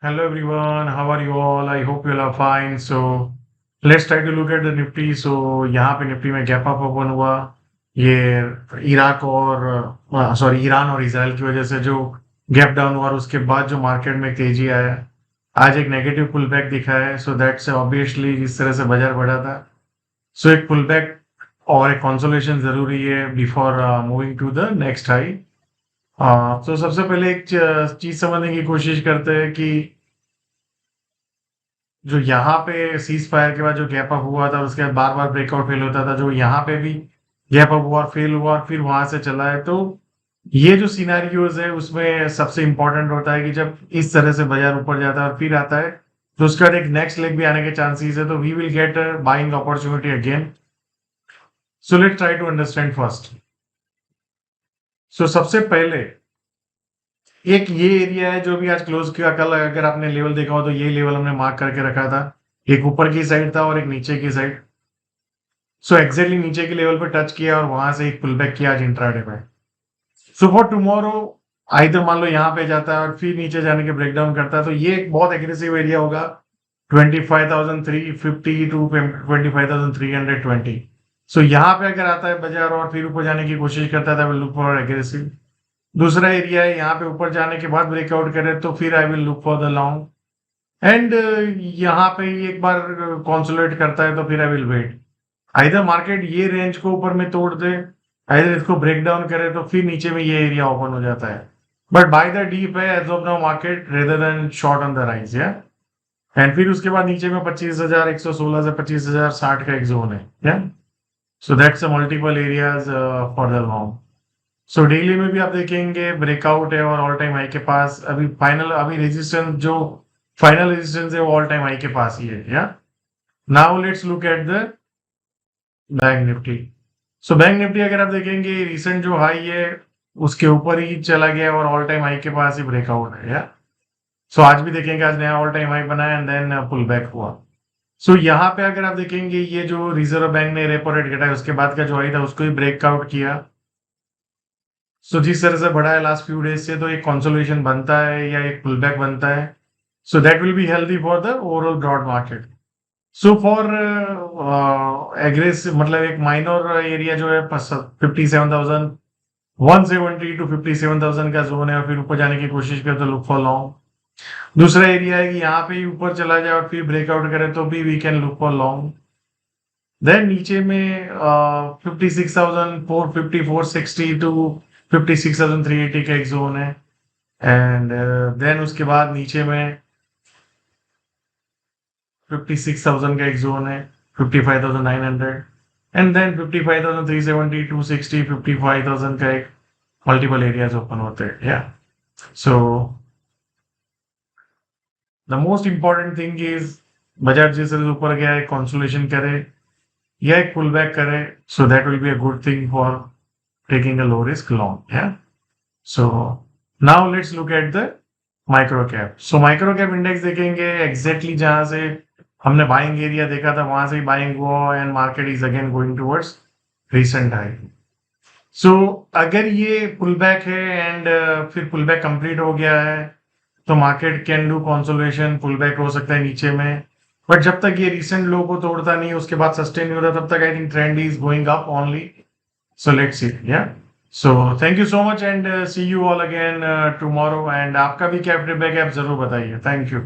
Hello everyone, how are you all? I hope you all are fine. So let's try to look at the Nifty. So यहाँ पे Nifty में gap up open हुआ। ये Iraq और sorry Iran और Israel की वजह से जो गैप डाउन हुआ और उसके बाद जो मार्केट में तेजी आया, आज एक नेगेटिव पुल बैक दिखा है। सो दैट्स ऑब्वियसली जिस तरह से बाजार बढ़ा था, सो एक पुल बैक और एक कंसोलेशन जरूरी है before moving to the next high. तो सबसे पहले एक चीज समझने की कोशिश करते हैं कि जो यहाँ पे सीज फायर के बाद जो गैप अप हुआ था, उसके बाद बार बार ब्रेकआउट फेल होता था, जो यहाँ पे भी गैप अप हुआ और फेल हुआ और फिर वहां से चला है। तो ये जो सिनेरियोज है उसमें सबसे इंपॉर्टेंट होता है कि जब इस तरह से बाजार ऊपर जाता है और फिर आता है, तो उसका एक नेक्स्ट लेग भी आने के चांसेस है। तो we will get a buying opportunity again. So let's try to understand first. So सबसे पहले एक ये एरिया है जो भी आज क्लोज किया। कल अगर आपने लेवल देखा हो तो ये लेवल हमने मार्क करके रखा था। एक ऊपर की साइड था और एक नीचे की साइड। सो एग्जैक्टली नीचे के लेवल पे टच किया और वहां से एक पुल बैक किया आज इंट्राडे में। सो फॉर टुमारो आइदर मान लो यहाँ पे जाता है और फिर नीचे जाने के ब्रेकडाउन करता है, तो ये एक बहुत एग्रेसिव एरिया होगा 25,350 टू 25,320। सो यहाँ पे अगर आता है बाजार और फिर ऊपर जाने की कोशिश करता है, लुक फॉर एग्रेसिव। दूसरा एरिया है यहाँ पे ऊपर जाने के बाद ब्रेकआउट करे तो फिर I will look for the long. And यहाँ पे ही एक बार कॉन्सोलेट करता है तो फिर I will wait. Either market ये रेंज को ऊपर में तोड़ दे, आइदर इसको ब्रेक डाउन करे तो फिर नीचे में ये एरिया ओपन हो जाता है। बट बाय द डीप है as of now market rather than short on the rise. या एंड फिर उसके बाद नीचे में 25,116 से 25,060 का एक जोन है। या so that's a multiple areas for the long. So daily में भी आप देखेंगे ब्रेकआउट है और ऑल टाइम हाई के पास अभी फाइनल, अभी रेजिस्टेंस जो फाइनल रेजिस्टेंस है वो ऑल टाइम हाई के पास ही है। या now let's look at the bank Nifty. So bank Nifty अगर आप देखेंगे रिसेंट जो हाई है उसके ऊपर ही चला गया और ऑल टाइम हाई के पास ही ब्रेकआउट है। या सो आज भी देखेंगे आज नया ऑल टाइम हाई बनाया एंड देन पुल बैक हुआ। सो यहाँ पे अगर आप देखेंगे ये जो रिजर्व बैंक ने रेपो रेट घटाया उसके बाद का जो हाई था उसको ही ब्रेकआउट किया। सो जिस तरह से बढ़ा है लास्ट फ्यू डेज से, तो एक कंसोलिडेशन बनता है या एक पुल बैक बनता है। So that will be healthy for the overall broad market. So for aggressive मतलब एक माइनर एरिया जो है 57,170 टू 57,000 का जोन है और फिर ऊपर जाने की कोशिश करे तो लुक फॉर लॉन्ग। दूसरा एरिया है कि यहाँ पे ही ऊपर चला जाए और फिर ब्रेकआउट करे तो भी we can look for long. Then नीचे में 56,450 460 टू 56,380 का एक जोन है। एंड देन उसके बाद नीचे में 56,000 का एक जोन है, 55,900 एंड देन 55,370 260 55,000 का एक मल्टीपल एरियाज ओपन होते हैं। या so the most important thing is बाजार जिस तरह से ऊपर गया है कंसोलिडेशन करे या एक पुल बैक करे, सो that will be a good thing for taking a low risk long. Yeah. So now let's look at the micro cap. So micro cap index देखेंगे exactly जहां से हमने बाइंग एरिया देखा था वहां से ही बाइंग हुआ and market is again going towards recent high. So अगर ये पुल बैक है एंड फिर पुल बैक कंप्लीट हो गया है तो market can do consolidation, pull back हो सकता है नीचे में। बट जब तक ये रिसेंट लो को तोड़ता नहीं उसके बाद सस्टेन नहीं होता तब तक I think trend is going up only. So let's see. Yeah. So thank you so much and see you all again tomorrow. And आपका भी क्या फीडबैक है आप जरूर बताइए। Thank you.